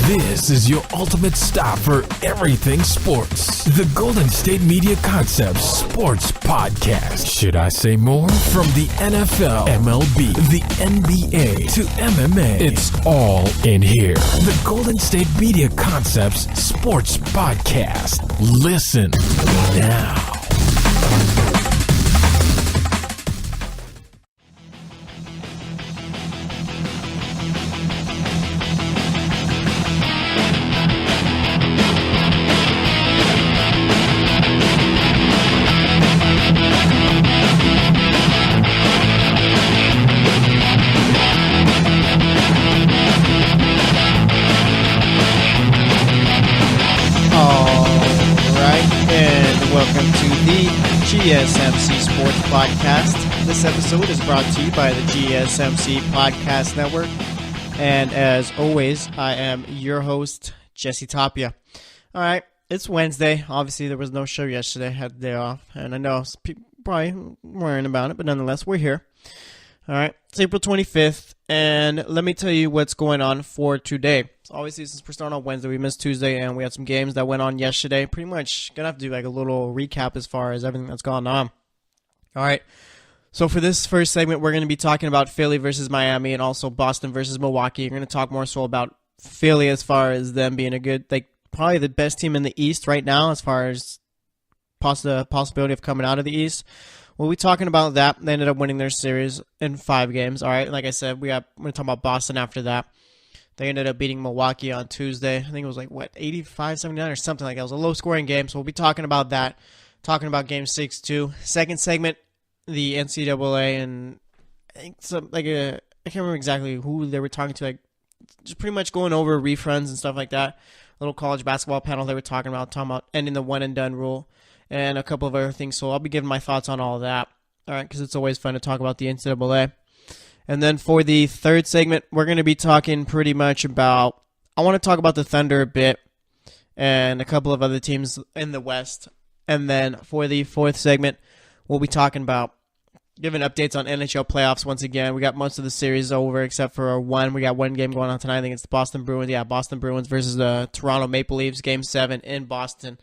This is your ultimate stop for everything sports. The Golden State Media Concepts Sports Podcast. Should I say more? From the NFL, MLB, the NBA to MMA, it's all in here. The Golden State Media Concepts Sports Podcast. Listen now. GSMC Sports Podcast. This episode is brought to you by the GSMC Podcast Network. And as always, I am your host, Jesse Tapia. All right, it's Wednesday. Obviously, there was no show yesterday. I had the day off. And I know people probably worrying about it, but nonetheless, we're here. All right, it's April 25th. And let me tell you what's going on for today. So obviously, since we're starting on Wednesday, we missed Tuesday, and we had some games that went on yesterday. Pretty much going to have to do like a little recap as far as everything that's gone on. All right, so for this first segment, we're going to be talking about Philly versus Miami and also Boston versus Milwaukee. We're going to talk more so about Philly as far as them being a good, like probably the best team in the East right now as far as possibility of coming out of the East. We'll be talking about that. They ended up winning their series in 5 games. All right, like I said, we're going to talk about Boston after that. They ended up beating Milwaukee on Tuesday. I think it was like, 85-79 or something like that. It was a low-scoring game, so we'll be talking about that, talking about Game 6 too. Second segment, the NCAA, and I think I can't remember exactly who they were talking to, like just pretty much going over refunds and stuff like that. A little college basketball panel they were talking about ending the one-and-done rule. And a couple of other things, so I'll be giving my thoughts on all of that, all right, because it's always fun to talk about the NCAA. And then for the third segment, we're going to be talking pretty much about, I want to talk about the Thunder a bit and a couple of other teams in the West. And then for the fourth segment, we'll be talking about giving updates on NHL playoffs once again. We got most of the series over except for one. We got one game going on tonight. I think it's the Boston Bruins. Yeah, Boston Bruins versus the Toronto Maple Leafs, Game 7 in Boston.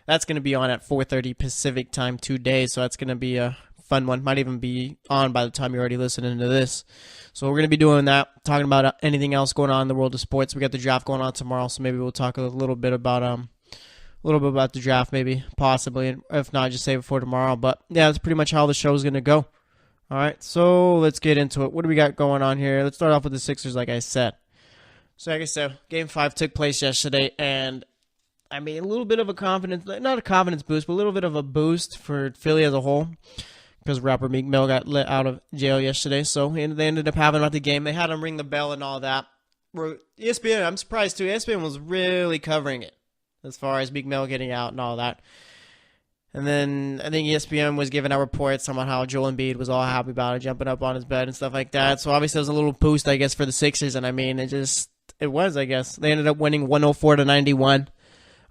That's going to be on at 4:30 Pacific time today, so that's going to be a fun one. Might even be on by the time you're already listening to this. So we're going to be doing that, talking about anything else going on in the world of sports. We got the draft going on tomorrow, so maybe we'll talk a little bit about the draft, maybe, possibly. If not, just save it for tomorrow. But yeah, that's pretty much how the show is going to go. All right, so let's get into it. What do we got going on here? Let's start off with the Sixers, like I said. So like I said, Game 5 took place yesterday, and I mean, a little bit of a confidence, not a confidence boost, but a little bit of a boost for Philly as a whole because rapper Meek Mill got let out of jail yesterday. So they ended up having him at the game. They had him ring the bell and all that. ESPN, I'm surprised too. ESPN was really covering it as far as Meek Mill getting out and all that. And then I think ESPN was giving out reports on how Joel Embiid was all happy about it, jumping up on his bed and stuff like that. So obviously it was a little boost, I guess, for the Sixers. And I mean, it was, I guess. They ended up winning 104-91.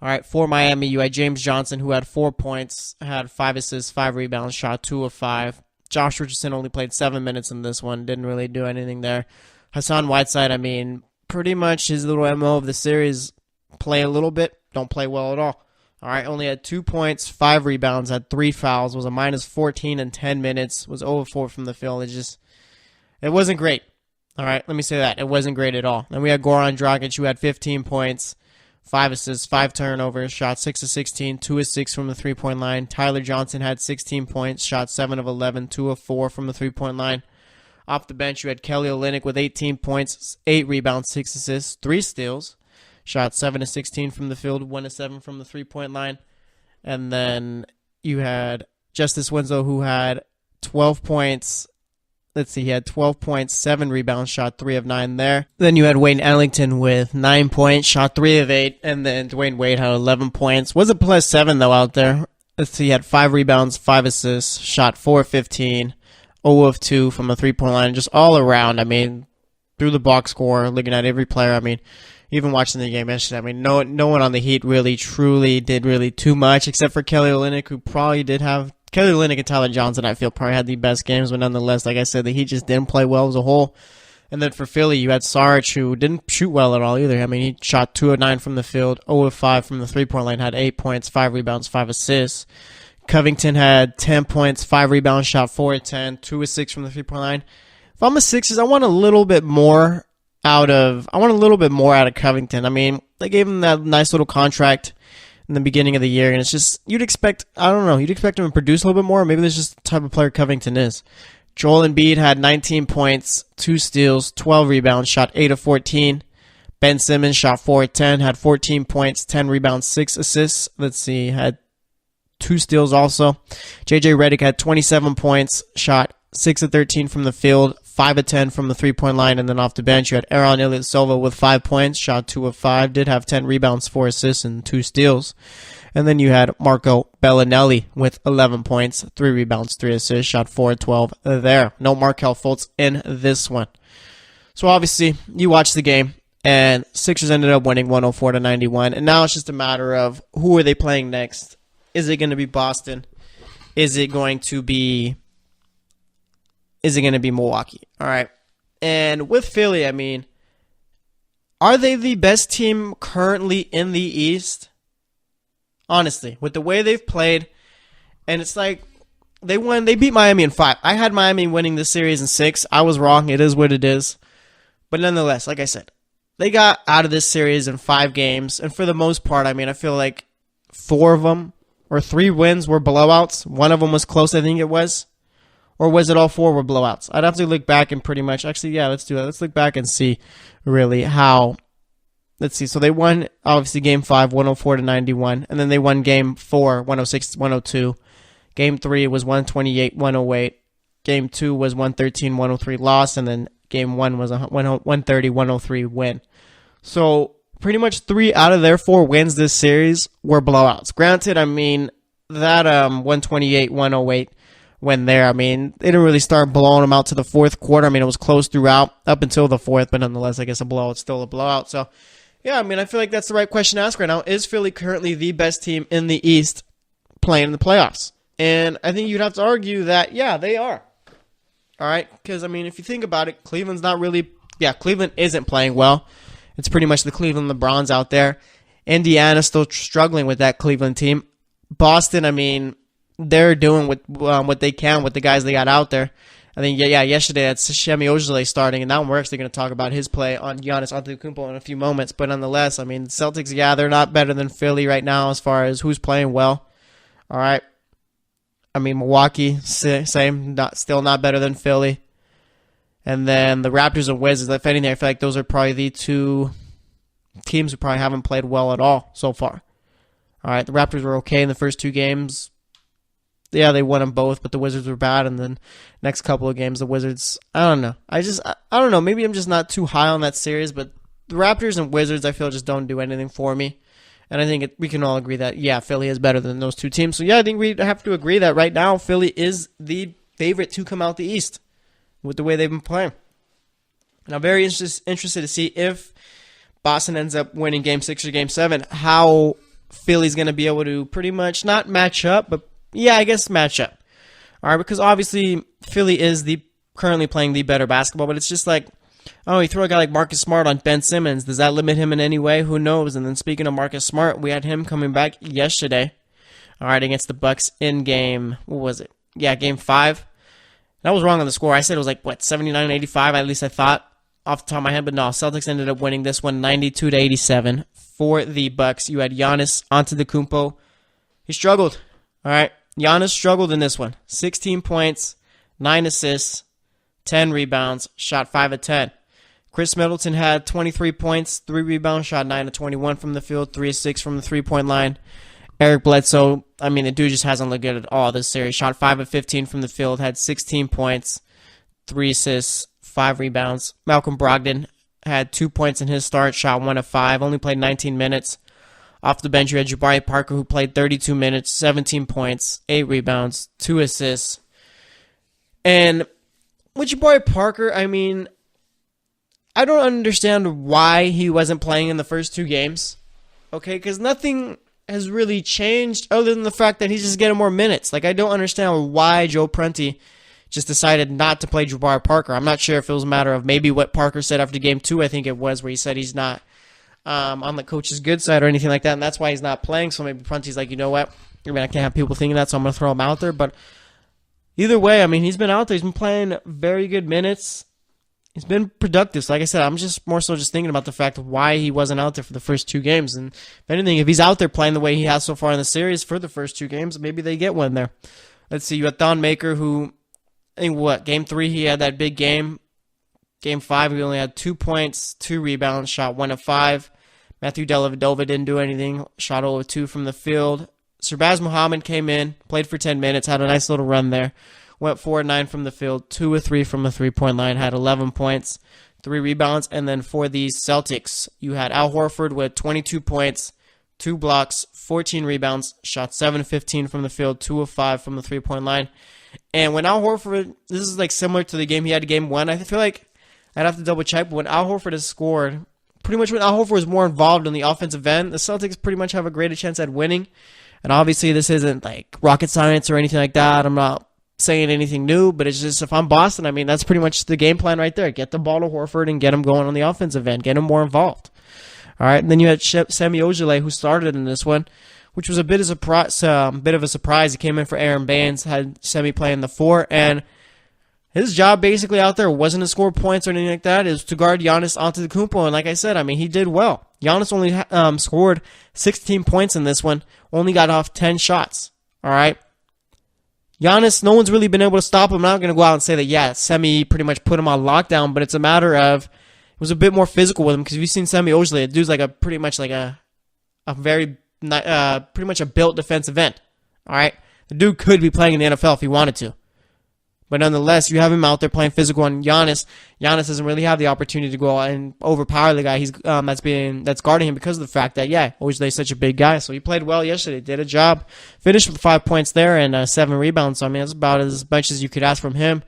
All right, for Miami, you had James Johnson, who had 4 points, had 5 assists, 5 rebounds, shot 2 of 5. Josh Richardson only played 7 minutes in this one, didn't really do anything there. Hassan Whiteside, I mean, pretty much his little MO of the series, play a little bit, don't play well at all. All right, only had 2 points, 5 rebounds, had 3 fouls, was a minus 14 in 10 minutes, was 0 of 4 from the field. It wasn't great. All right, let me say that. It wasn't great at all. Then we had Goran Dragic, who had 15 points, 5 assists, 5 turnovers, shot 6 of 16, 2 of 6 from the three-point line. Tyler Johnson had 16 points, shot 7 of 11, 2 of 4 from the three-point line. Off the bench, you had Kelly Olynyk with 18 points, 8 rebounds, 6 assists, 3 steals. Shot 7 of 16 from the field, 1 of 7 from the three-point line. And then you had Justice Winslow, who had 12 points. He had 12 points, 7 rebounds, shot 3 of 9 there. Then you had Wayne Ellington with 9 points, shot 3 of 8. And then Dwayne Wade had 11 points. Was a plus 7, though, out there. He had 5 rebounds, 5 assists, shot 4 of 15, 0 of 2 from the three-point line. Just all around, I mean, through the box score, looking at every player. I mean, even watching the game yesterday, I mean, no one on the Heat really, truly did really too much, except for Kelly Olynyk, who probably did have Kelly Olynyk and Tyler Johnson, I feel, probably had the best games, but nonetheless, like I said, the Heat just didn't play well as a whole. And then for Philly, you had Sarge, who didn't shoot well at all either. I mean, he shot 2 of 9 from the field, 0 of 5 from the three-point line, had 8 points, 5 rebounds, 5 assists. Covington had 10 points, 5 rebounds, shot 4 of 10, 2 of 6 from the three-point line. If I'm a Sixers, I want a little bit more out of Covington. I mean, they gave him that nice little contract in the beginning of the year, and it's just, you'd expect him to produce a little bit more. Maybe that's just the type of player Covington is. Joel Embiid had 19 points, 2 steals, 12 rebounds, shot 8 of 14. Ben Simmons shot 4 of 10, had 14 points, 10 rebounds, 6 assists. Had 2 steals also. JJ Redick had 27 points, shot 6 of 13 from the field, 5 of 10 from the three-point line, and then off the bench you had Aaron Ilyasova with 5 points, shot 2 of 5, did have 10 rebounds, 4 assists, and 2 steals. And then you had Marco Bellinelli with 11 points, 3 rebounds, 3 assists, shot 4 of 12 there. No Markelle Fultz in this one. So obviously, you watched the game, and Sixers ended up winning 104-91, and now it's just a matter of who are they playing next. Is it going to be Boston? Is it going to be Milwaukee? All right. And with Philly, I mean, are they the best team currently in the East? Honestly, with the way they've played, and it's like they beat Miami in 5. I had Miami winning this series in 6. I was wrong. It is what it is. But nonetheless, like I said, they got out of this series in 5 games, and for the most part, I mean, I feel like 4 of them or 3 wins were blowouts. One of them was close, I think it was. Or was it all 4 were blowouts? I'd have to look back and pretty much, actually, yeah, let's do that. Let's look back and see really how. Let's see. So they won, obviously, Game 5, 104-91. And then they won Game 4, 106-102. Game 3 was 128-108. Game 2 was 113-103 loss. And then Game 1 was a 130-103 win. So pretty much 3 out of their 4 wins this series were blowouts. Granted, I mean, that 128-108 win there, I mean, they didn't really start blowing them out to the 4th quarter. I mean, it was close throughout up until the 4th, but nonetheless, I guess a blowout's still a blowout. So, yeah, I mean, I feel like that's the right question to ask right now. Is Philly currently the best team in the East playing in the playoffs? And I think you'd have to argue that, yeah, they are. All right? Because, I mean, if you think about it, Cleveland isn't playing well. It's pretty much the Cleveland Browns out there. Indiana's still struggling with that Cleveland team. Boston, I mean, they're doing what they can with the guys they got out there. I think, yesterday that's Semi Ojeleye starting, and now we're actually going to talk about his play on Giannis Antetokounmpo in a few moments. But nonetheless, I mean, Celtics, they're not better than Philly right now as far as who's playing well. All right. I mean, Milwaukee, same, still not better than Philly. And then the Raptors and Wizards, if anything, I feel like those are probably the 2 teams who probably haven't played well at all so far. All right, the Raptors were okay in the first 2 games. Yeah, they won them both, but the Wizards were bad. And then next couple of games, the Wizards, I don't know. I don't know. Maybe I'm just not too high on that series, but the Raptors and Wizards, I feel, just don't do anything for me. And I think we can all agree that, yeah, Philly is better than those 2 teams. So, yeah, I think we have to agree that right now Philly is the favorite to come out the East with the way they've been playing. And I'm very interested to see if Boston ends up winning Game 6 or Game 7, how Philly's going to be able to pretty much not match up, but yeah, I guess match up. All right, because obviously Philly is currently playing the better basketball, but it's just like, oh, you throw a guy like Marcus Smart on Ben Simmons. Does that limit him in any way? Who knows? And then speaking of Marcus Smart, we had him coming back yesterday, all right, against the Bucks in game, what was it? Yeah, Game 5. And I was wrong on the score. I said it was like, 79-85, at least I thought off the top of my head. But no, Celtics ended up winning this one 92-87 for the Bucks. You had Giannis Antetokounmpo. He struggled, all right. Giannis struggled in this one. 16 points, 9 assists, 10 rebounds, shot 5 of 10. Chris Middleton had 23 points, 3 rebounds, shot 9 of 21 from the field, 3 of 6 from the three-point line. Eric Bledsoe, I mean, the dude just hasn't looked good at all this series. Shot 5 of 15 from the field, had 16 points, 3 assists, 5 rebounds. Malcolm Brogdon had 2 points in his start, shot 1 of 5, only played 19 minutes. Off the bench, you had Jabari Parker, who played 32 minutes, 17 points, 8 rebounds, 2 assists. And with Jabari Parker, I mean, I don't understand why he wasn't playing in the first 2 games. Okay, because nothing has really changed other than the fact that he's just getting more minutes. Like, I don't understand why Joe Prunty just decided not to play Jabari Parker. I'm not sure if it was a matter of maybe what Parker said after game 2, I think it was, where he said he's not on the coach's good side or anything like that, and that's why he's not playing. So maybe Prunty's like, you know what? I mean, I can't have people thinking that, so I'm going to throw him out there. But either way, I mean, he's been out there. He's been playing very good minutes. He's been productive. So like I said, I'm just more so just thinking about the fact of why he wasn't out there for the first 2 games. And if anything, if he's out there playing the way he has so far in the series for the first 2 games, maybe they get one there. Let's see. You got Thon Maker, who, I think, game 3, he had that big game. Game 5, he only had 2 points, 2 rebounds, shot 1 of 5. Matthew Dellavedova didn't do anything, shot 0 of 2 from the field. Shabazz Muhammad came in, played for 10 minutes, had a nice little run there. Went 4 of 9 from the field, 2 of 3 from the three-point line, had 11 points, 3 rebounds. And then for the Celtics, you had Al Horford with 22 points, 2 blocks, 14 rebounds, shot 7 of 15 from the field, 2 of 5 from the three-point line. And when Al Horford, this is like similar to the game he had in game 1, I feel like I'd have to double check, but when Al Horford has scored, pretty much when Al Horford was more involved in the offensive end, the Celtics pretty much have a greater chance at winning. And obviously this isn't like rocket science or anything like that. I'm not saying anything new, but it's just, if I'm Boston, I mean, that's pretty much the game plan right there. Get the ball to Horford and get him going on the offensive end. Get him more involved. All right, and then you had Semi Ojeleye, who started in this one, which was a bit of a surprise. He came in for Aaron Baines, had Semi playing the 4, and his job basically out there wasn't to score points or anything like that. It was to guard Giannis Antetokounmpo, and like I said, I mean, he did well. Giannis only scored 16 points in this one, only got off 10 shots. All right. Giannis, no one's really been able to stop him. I'm not going to go out and say that, yeah, Semi pretty much put him on lockdown, but it's a matter of, it was a bit more physical with him, because if you've seen Semi Ojeleye, the dude's like a pretty much a very, pretty much a built defensive end. All right. The dude could be playing in the NFL if he wanted to. But nonetheless, you have him out there playing physical on Giannis. Giannis doesn't really have the opportunity to go out and overpower the guy that's guarding him, because of the fact that, yeah, Ojele's such a big guy. So he played well yesterday, did a job, finished with 5 points there and 7 rebounds. So I mean, that's about as much as you could ask from him.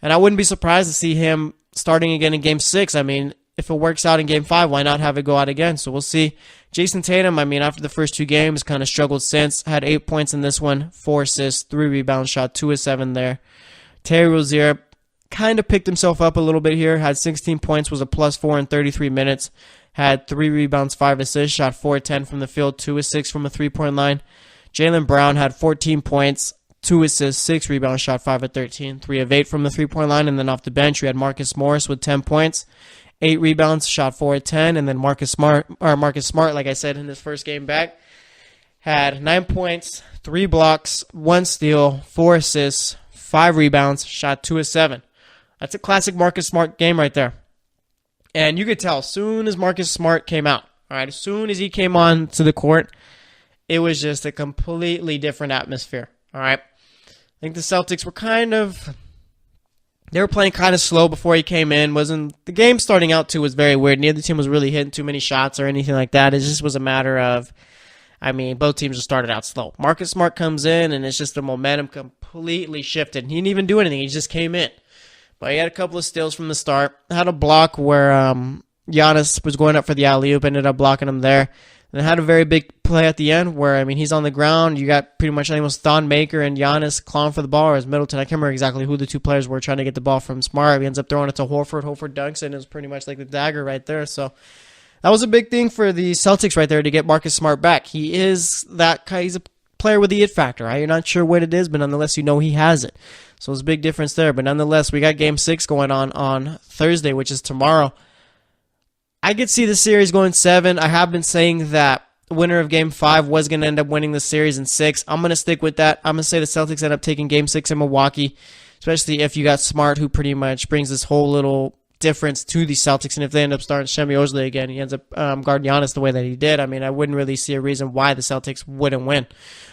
And I wouldn't be surprised to see him starting again in Game 6. I mean, if it works out in Game 5, why not have it go out again? So we'll see. Jason Tatum, I mean, after the first 2 games, kind of struggled since. Had 8 points in this one, 4 assists, 3 rebounds, shot 2 of 7 there. Terry Rozier kind of picked himself up a little bit here. Had 16 points, was a +4 in 33 minutes. Had 3 rebounds, 5 assists, shot 4 of 10 from the field, 2 of 6 from a three-point line. Jaylen Brown had 14 points, 2 assists, 6 rebounds, shot 5 of 13, 3 of 8 from the three-point line. And then off the bench, we had Marcus Morris with 10 points, 8 rebounds, shot 4 of 10. And then Marcus Smart, like I said, in his first game back, had 9 points, 3 blocks, 1 steal, 4 assists, 5 rebounds, shot 2 of 7. That's a classic Marcus Smart game right there. And you could tell as soon as Marcus Smart came out, all right, as soon as he came on to the court, it was just a completely different atmosphere, all right? I think the Celtics were they were playing kind of slow before he came in. The game starting out too was very weird. Neither team was really hitting too many shots or anything like that. It just was a matter of, I mean, both teams just started out slow. Marcus Smart comes in, and it's just the momentum completely shifted. He didn't even do anything. He just came in. But he had a couple of steals from the start. Had a block where Giannis was going up for the alley-oop, ended up blocking him there. And had a very big play at the end where, I mean, he's on the ground. You got pretty much almost Thon Maker and Giannis clawing for the ball, or as Middleton. I can't remember exactly who the 2 players were trying to get the ball from Smart. He ends up throwing it to Horford. Horford dunks it, and it was pretty much like the dagger right there. So that was a big thing for the Celtics right there to get Marcus Smart back. He is that guy. He's a player with the it factor, right? You're not sure what it is, but nonetheless, you know he has it. So it's a big difference there. But nonetheless, we got Game 6 going on Thursday, which is tomorrow. I could see the series going 7. I have been saying that the winner of Game 5 was going to end up winning the series in 6. I'm going to stick with that. I'm going to say the Celtics end up taking Game 6 in Milwaukee, especially if you got Smart, who pretty much brings this whole little difference to the Celtics. And if they end up starting Semi Ojeleye again, he ends up guarding Giannis the way that he did. I mean, I wouldn't really see a reason why the Celtics wouldn't win.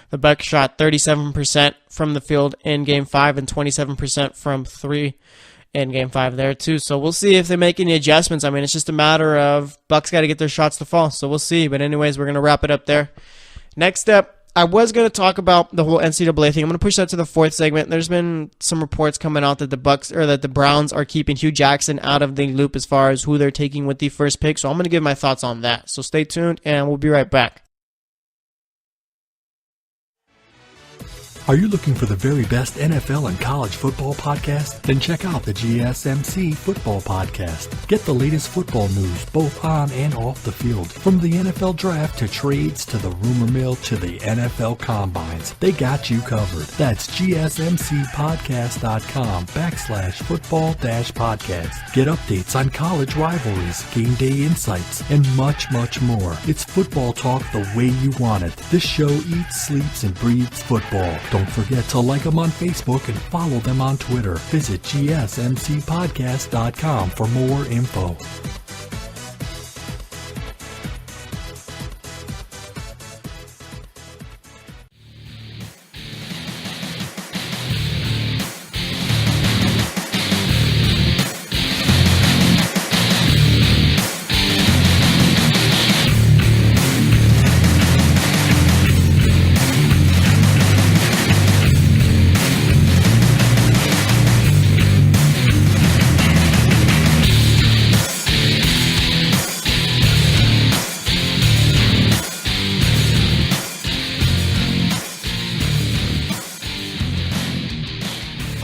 The Bucks shot 37% from the field in Game 5 and 27% from 3 in Game 5 there too. So we'll see if they make any adjustments. I mean, it's just a matter of Bucks got to get their shots to fall. So we'll see. But anyways, we're going to wrap it up there. Next up, I was going to talk about the whole NCAA thing. I'm going to push that to the 4th segment. There's been some reports coming out that the Browns are keeping Hue Jackson out of the loop as far as who they're taking with the first pick. So I'm going to give my thoughts on that. So stay tuned, and we'll be right back. Are you looking for the very best NFL and college football podcast? Then check out the GSMC Football Podcast. Get the latest football news both on and off the field. From the NFL Draft to trades to the rumor mill to the NFL Combines, they got you covered. That's GSMCpodcast.com/football-podcast. Get updates on college rivalries, game day insights, and much, much more. It's football talk the way you want it. This show eats, sleeps, and breathes football. Don't forget to like them on Facebook and follow them on Twitter. Visit GSMCpodcast.com for more info.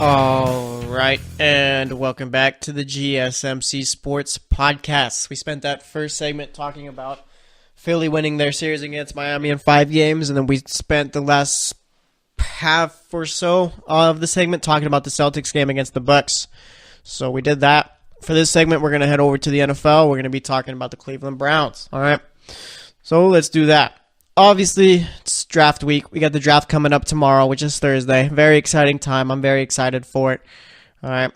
All right, and welcome back to the GSMC Sports Podcast. We spent that first segment talking about Philly winning their series against Miami in 5 games, and then we spent the last half or so of the segment talking about the Celtics game against the Bucks. So we did that. For this segment, we're going to head over to the NFL. We're going to be talking about the Cleveland Browns. All right, so let's do that. Obviously, it's draft week. We got the draft coming up tomorrow, which is Thursday. Very exciting time. I'm very excited for it. All right.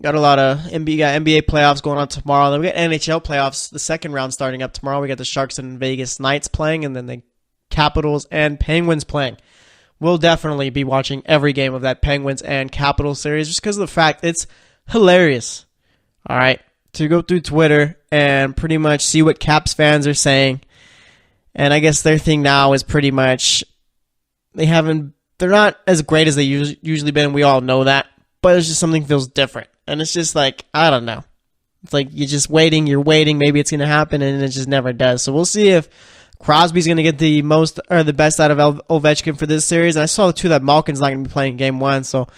Got a lot of NBA playoffs going on tomorrow. Then we got NHL playoffs, the second round starting up tomorrow. We got the Sharks and Vegas Knights playing, and then the Capitals and Penguins playing. We'll definitely be watching every game of that Penguins and Capitals series just because of the fact it's hilarious. All right. To go through Twitter and pretty much see what Caps fans are saying. And I guess their thing now is pretty much they're not as great as they usually been. We all know that, but it's just something feels different. And it's just like, I don't know. It's like you're just waiting, maybe it's going to happen, and it just never does. So we'll see if Crosby's going to get the most or the best out of Ovechkin for this series. And I saw too that Malkin's not going to be playing game 1, so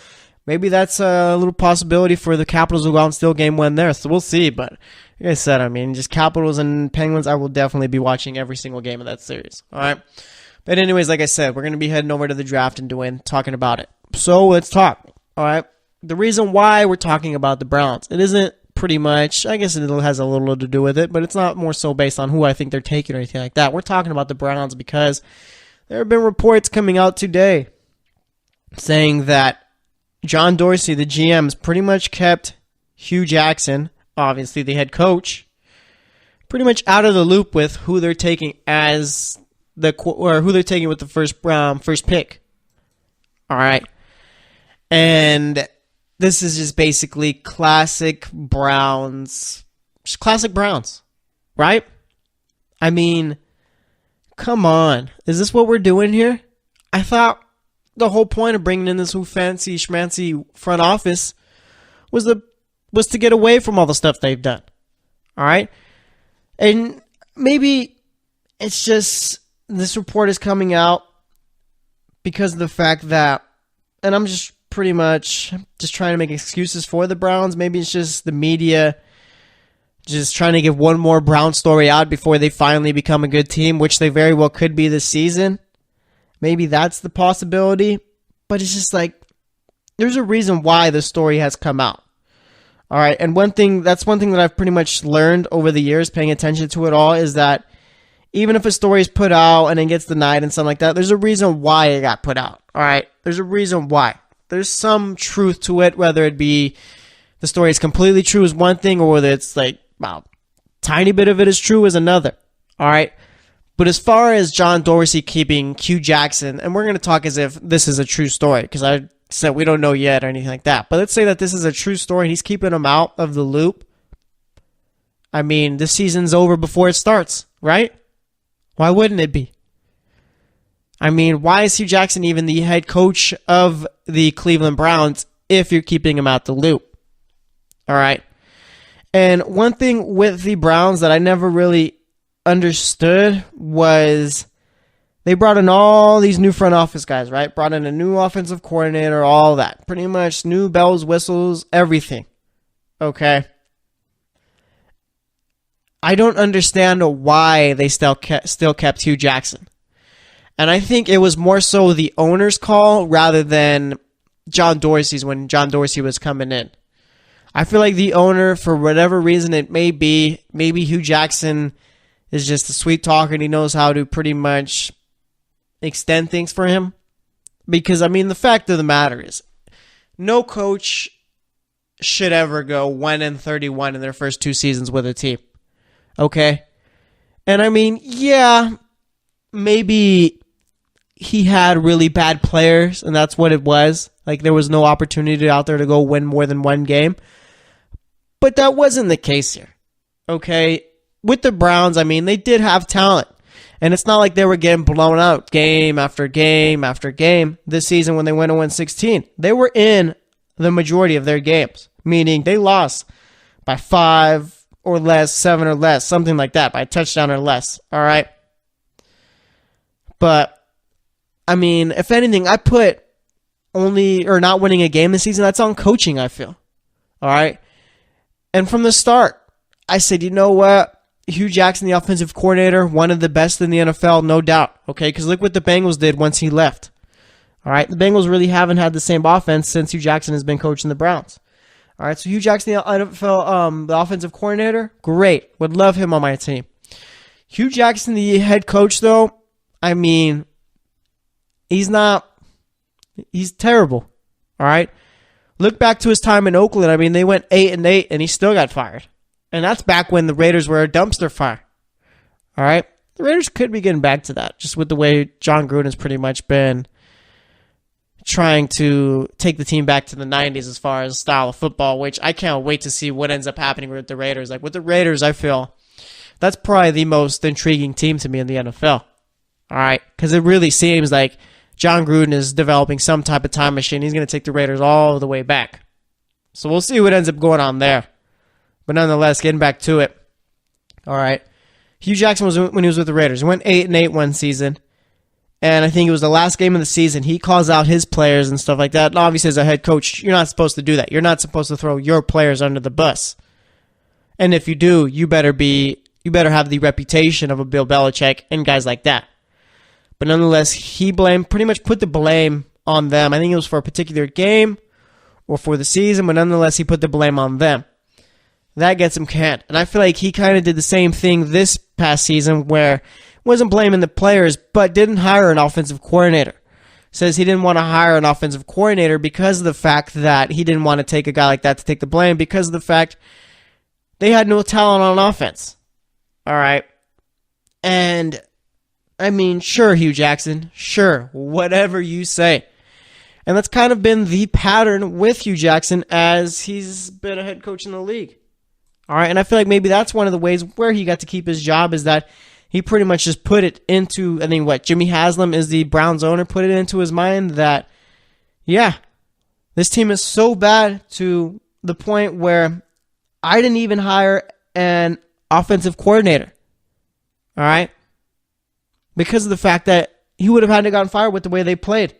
maybe that's a little possibility for the Capitals to go out and steal game 1 there. So we'll see, but like I said, I mean, just Capitals and Penguins, I will definitely be watching every single game of that series. All right. But anyways, like I said, we're going to be heading over to the draft and talking about it. So let's talk. All right. The reason why we're talking about the Browns, it isn't pretty much, I guess it has a little to do with it, but it's not more so based on who I think they're taking or anything like that. We're talking about the Browns because there have been reports coming out today saying that John Dorsey, the GM, has pretty much kept Hue Jackson, obviously the head coach, pretty much out of the loop with who they're taking who they're taking with the first pick. All right, and this is just basically classic Browns, right? I mean, come on, is this what we're doing here? I thought the whole point of bringing in this whole fancy schmancy front office was to get away from all the stuff they've done. All right? And maybe it's just this report is coming out because of the fact that, and I'm just pretty much just trying to make excuses for the Browns. Maybe it's just the media just trying to give one more Brown story out before they finally become a good team, which they very well could be this season. Maybe that's the possibility. But it's just like, there's a reason why this story has come out. All right, and that's one thing that I've pretty much learned over the years, paying attention to it all, is that even if a story is put out and it gets denied and something like that, there's a reason why it got put out. All right, there's a reason why. There's some truth to it, whether it be the story is completely true is one thing, or whether it's like, wow, tiny bit of it is true is another. All right, but as far as John Dorsey keeping Hue Jackson, and we're going to talk as if this is a true story, because I said we don't know yet or anything like that. But let's say that this is a true story and he's keeping him out of the loop. I mean, this season's over before it starts, right? Why wouldn't it be? I mean, why is Hue Jackson even the head coach of the Cleveland Browns if you're keeping him out the loop? All right. And one thing with the Browns that I never really understood was They brought in all these new front office guys, right? Brought in a new offensive coordinator, all that. Pretty much new bells, whistles, everything. Okay? I don't understand why they still kept Hue Jackson. And I think it was more so the owner's call rather than John Dorsey's when John Dorsey was coming in. I feel like the owner, for whatever reason it may be, maybe Hue Jackson is just a sweet talker and he knows how to pretty much extend things for him. Because, I mean, the fact of the matter is, no coach should ever go 1-31 in their first 2 seasons with a team. Okay? And, I mean, yeah, maybe he had really bad players, and that's what it was. Like, there was no opportunity out there to go win more than one game. But that wasn't the case here. Okay? With the Browns, I mean, they did have talent. And it's not like they were getting blown out game after game after game this season when they went 0-16. They were in the majority of their games, meaning they lost by 5 or less, 7 or less, something like that, by a touchdown or less. All right? But, I mean, if anything, I put only or not winning a game this season, that's on coaching, I feel. All right? And from the start, I said, you know what? Hue Jackson, the offensive coordinator, one of the best in the NFL, no doubt. Okay, because look what the Bengals did once he left. All right, the Bengals really haven't had the same offense since Hue Jackson has been coaching the Browns. All right, so Hue Jackson, the NFL, the offensive coordinator, great. Would love him on my team. Hue Jackson, the head coach, though, I mean, he's terrible. All right, look back to his time in Oakland. I mean, they went 8-8, and he still got fired. And that's back when the Raiders were a dumpster fire. All right? The Raiders could be getting back to that, just with the way John Gruden's pretty much been trying to take the team back to the 90s as far as style of football, which I can't wait to see what ends up happening with the Raiders. Like, with the Raiders, I feel that's probably the most intriguing team to me in the NFL. All right? Because it really seems like John Gruden is developing some type of time machine. He's going to take the Raiders all the way back. So we'll see what ends up going on there. But nonetheless, getting back to it. All right. Hue Jackson was when he was with the Raiders. He went 8-8 one season. And I think it was the last game of the season. He calls out his players and stuff like that. And obviously, as a head coach, you're not supposed to do that. You're not supposed to throw your players under the bus. And if you do, you better have the reputation of a Bill Belichick and guys like that. But nonetheless, he pretty much put the blame on them. I think it was for a particular game or for the season, but nonetheless, he put the blame on them. That gets him canned. And I feel like he kind of did the same thing this past season where wasn't blaming the players, but didn't hire an offensive coordinator. Says he didn't want to hire an offensive coordinator because of the fact that he didn't want to take a guy like that to take the blame because of the fact they had no talent on offense. All right. And, I mean, sure, Hue Jackson. Sure, whatever you say. And that's kind of been the pattern with Hue Jackson as he's been a head coach in the league. All right, and I feel like maybe that's one of the ways where he got to keep his job is that he pretty much just put it into, I think Jimmy Haslam is the Browns owner, put it into his mind that, yeah, this team is so bad to the point where I didn't even hire an offensive coordinator. All right? Because of the fact that he would have had to gotten fired with the way they played.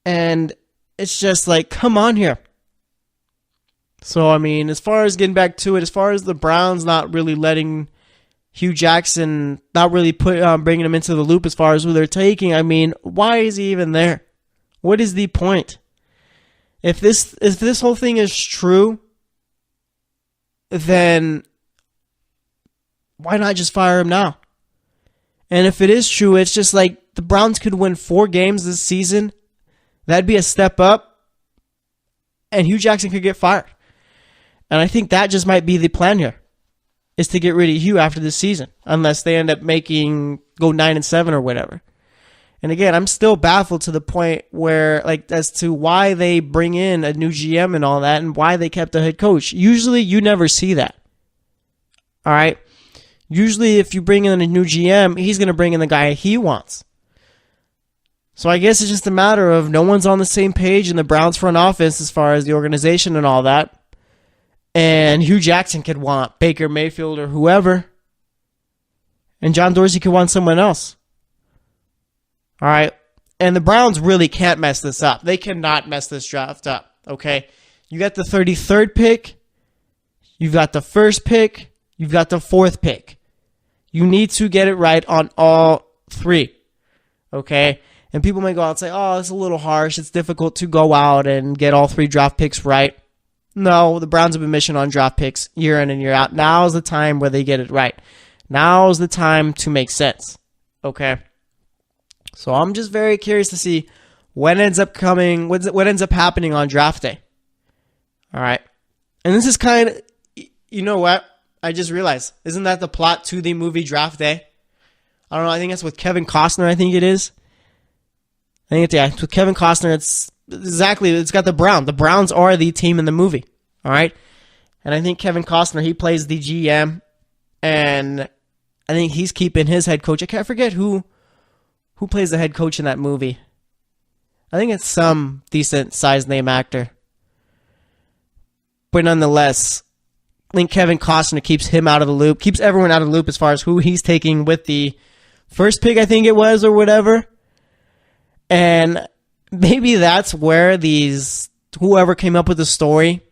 And it's just like, come on here. So, I mean, as far as getting back to it, as far as the Browns not really letting Hue Jackson, not really bringing him into the loop as far as who they're taking, I mean, why is he even there? What is the point? If this whole thing is true, then why not just fire him now? And if it is true, it's just like the Browns could win 4 games this season. That'd be a step up, and Hue Jackson could get fired. And I think that just might be the plan here, is to get rid of Hue after this season, unless they end up go 9-7 or whatever. And again, I'm still baffled to the point where, like, as to why they bring in a new GM and all that, and why they kept a head coach. Usually, you never see that. All right? Usually, if you bring in a new GM, he's going to bring in the guy he wants. So I guess it's just a matter of no one's on the same page in the Browns front office as far as the organization and all that. And Hue Jackson could want Baker Mayfield or whoever. And John Dorsey could want someone else. All right. And the Browns really can't mess this up. They cannot mess this draft up. Okay. You got the 33rd pick. You've got the first pick. You've got the 4th pick. You need to get it right on all 3. Okay. And people may go out and say, oh, it's a little harsh. It's difficult to go out and get all 3 draft picks right. No, the Browns have been missing on draft picks year in and year out. Now's the time where they get it right. Now's the time to make sense. Okay. So I'm just very curious to see what ends up happening on draft day. All right. And this is kind of, you know what? I just realized, isn't that the plot to the movie Draft Day? I don't know. I think that's with Kevin Costner. I think it is. It's with Kevin Costner. It's got the Browns. The Browns are the team in the movie. All right. And I think Kevin Costner, he plays the GM, and I think he's keeping his head coach. I can't forget who plays the head coach in that movie. I think it's some decent sized name actor. But nonetheless, I think Kevin Costner keeps him out of the loop, keeps everyone out of the loop as far as who he's taking with the first pick, I think it was, or whatever. And maybe that's where whoever came up with the story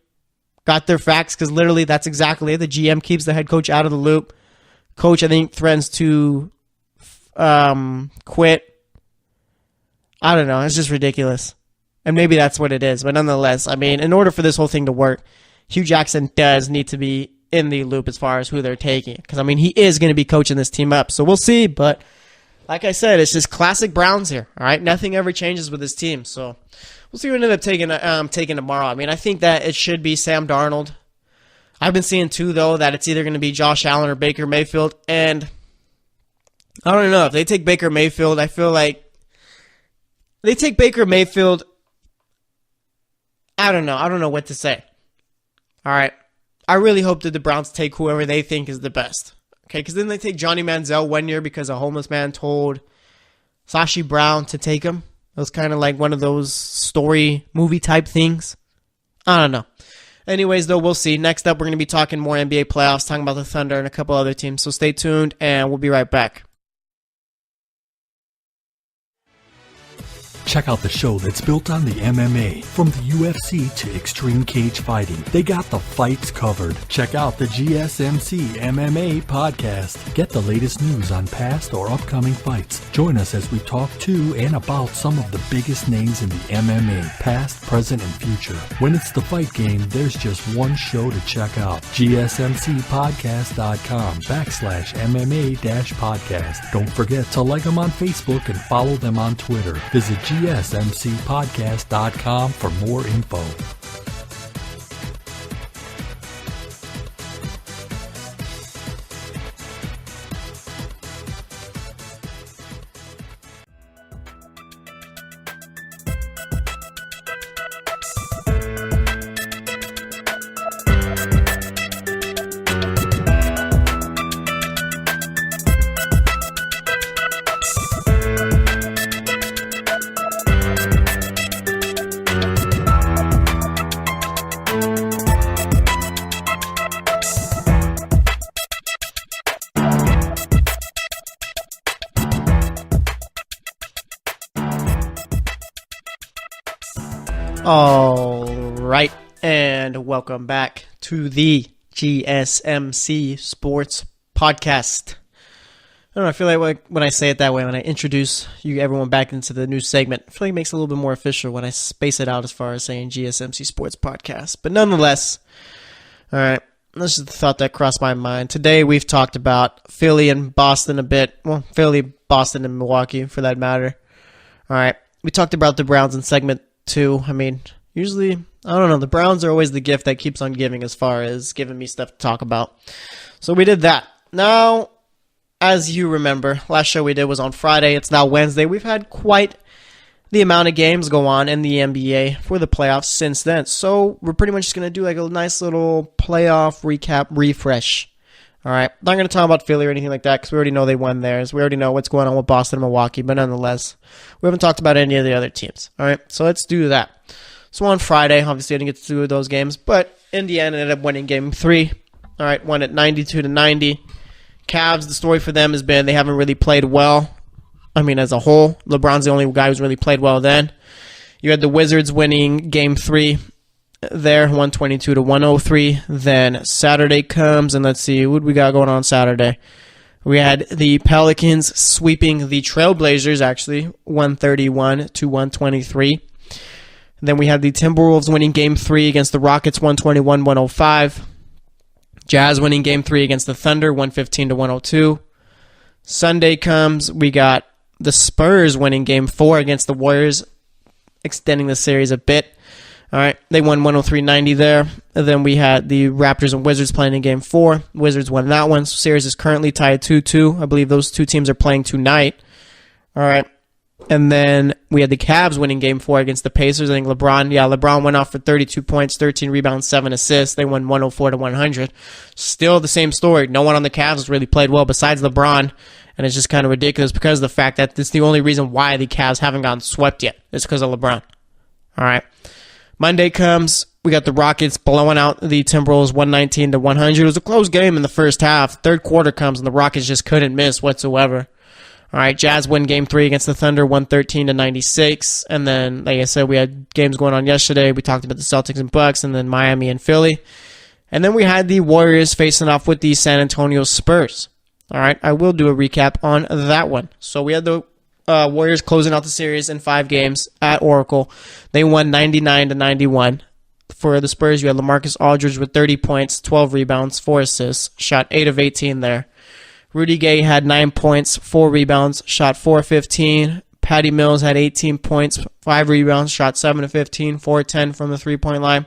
got their facts, because literally that's exactly it. The GM keeps the head coach out of the loop. Coach, I think, threatens to quit. I don't know. It's just ridiculous. And maybe that's what it is. But nonetheless, I mean, in order for this whole thing to work, Hue Jackson does need to be in the loop as far as who they're taking. Because, I mean, he is going to be coaching this team up. So we'll see. But like I said, it's just classic Browns here. All right? Nothing ever changes with this team. So we'll see who ends up taking tomorrow. I mean, I think that it should be Sam Darnold. I've been seeing, too, though, that it's either going to be Josh Allen or Baker Mayfield. And I don't know. If they take Baker Mayfield, I feel like they take Baker Mayfield. I don't know. I don't know what to say. All right. I really hope that the Browns take whoever they think is the best. Okay, because then they take Johnny Manziel one year because a homeless man told Sashi Brown to take him. It was kind of like one of those story movie type things. I don't know. Anyways, though, we'll see. Next up, we're going to be talking more NBA playoffs, talking about the Thunder and a couple other teams. So stay tuned, and we'll be right back. Check out the show that's built on the MMA. From the UFC to extreme cage fighting, they got the fights covered. Check out the GSMC MMA podcast. Get the latest news on past or upcoming fights. Join us as we talk to and about some of the biggest names in the MMA, past, present, and future. When it's the fight game, there's just one show to check out. GSMCpodcast.com/MMA-podcast. Don't forget to like them on Facebook and follow them on Twitter. Visit GSMCpodcast.com for more info. All right, and welcome back to the GSMC Sports Podcast. I don't know, I feel like when I say it that way, when I introduce everyone back into the new segment, I feel like it makes it a little bit more official when I space it out as far as saying GSMC Sports Podcast. But nonetheless, all right, this is the thought that crossed my mind. Today we've talked about Philly and Boston a bit. Well, Philly, Boston, and Milwaukee for that matter. All right, we talked about the Browns in segment 2. I mean, usually, I don't know, the Browns are always the gift that keeps on giving as far as giving me stuff to talk about. So we did that. Now, as you remember, last show we did was on Friday. It's now Wednesday. We've had quite the amount of games go on in the NBA for the playoffs since then. So we're pretty much just going to do like a nice little playoff recap refresh. All right. Not going to talk about Philly or anything like that because we already know they won theirs. We already know what's going on with Boston and Milwaukee. But nonetheless, we haven't talked about any of the other teams. All right. So let's do that. So on Friday, obviously I didn't get to do those games, but Indiana ended up winning game 3. All right. Won it 92-90. Cavs, the story for them has been they haven't really played well. I mean, as a whole. LeBron's the only guy who's really played well then. You had the Wizards winning Game 3 there, 122-103. Then Saturday comes, and let's see, what we got going on Saturday? We had the Pelicans sweeping the Trailblazers, actually, 131-123. Then we had the Timberwolves winning Game 3 against the Rockets, 121-105. Jazz winning Game 3 against the Thunder, 115-102. Sunday comes, we got the Spurs winning Game 4 against the Warriors, extending the series a bit. All right, they won 103-90 there. And then we had the Raptors and Wizards playing in Game 4. Wizards won that one. So series is currently tied 2-2. I believe those two teams are playing tonight. All right. And then we had the Cavs winning Game 4 against the Pacers. I think LeBron went off for 32 points, 13 rebounds, 7 assists. They won 104-100. Still the same story. No one on the Cavs has really played well besides LeBron. And it's just kind of ridiculous because of the fact that this is the only reason why the Cavs haven't gotten swept yet. It's because of LeBron. All right. Monday comes, we got the Rockets blowing out the Timberwolves 119-100. It was a close game in the first half. Third quarter comes, and the Rockets just couldn't miss whatsoever. All right, Jazz win Game 3 against the Thunder, 113-96. And then, like I said, we had games going on yesterday. We talked about the Celtics and Bucks, and then Miami and Philly. And then we had the Warriors facing off with the San Antonio Spurs. All right, I will do a recap on that one. So we had the Warriors closing out the series in 5 games at Oracle. They won 99-91. For the Spurs, you had LaMarcus Aldridge with 30 points, 12 rebounds, 4 assists, shot 8 of 18 there. Rudy Gay had 9 points, 4 rebounds, shot 4 of 15. Patty Mills had 18 points, 5 rebounds, shot 7 of 15, 4 of 10 from the three-point line.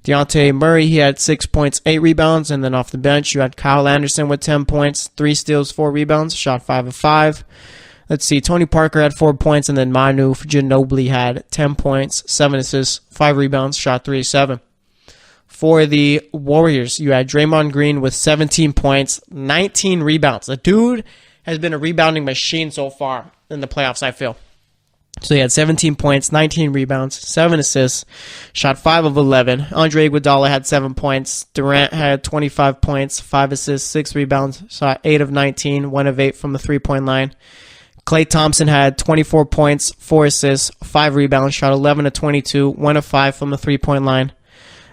Dejounte Murray, he had 6 points, 8 rebounds, and then off the bench, you had Kyle Anderson with 10 points, 3 steals, 4 rebounds, shot 5 of 5. Let's see, Tony Parker had 4 points, and then Manu Ginobili had 10 points, 7 assists, 5 rebounds, shot 3 of 7. For the Warriors, you had Draymond Green with 17 points, 19 rebounds. The dude has been a rebounding machine so far in the playoffs, I feel. So he had 17 points, 19 rebounds, 7 assists, shot 5 of 11. Andre Iguodala had 7 points. Durant had 25 points, 5 assists, 6 rebounds, shot 8 of 19, 1 of 8 from the three-point line. Klay Thompson had 24 points, 4 assists, 5 rebounds, shot 11 of 22, 1 of 5 from the three-point line.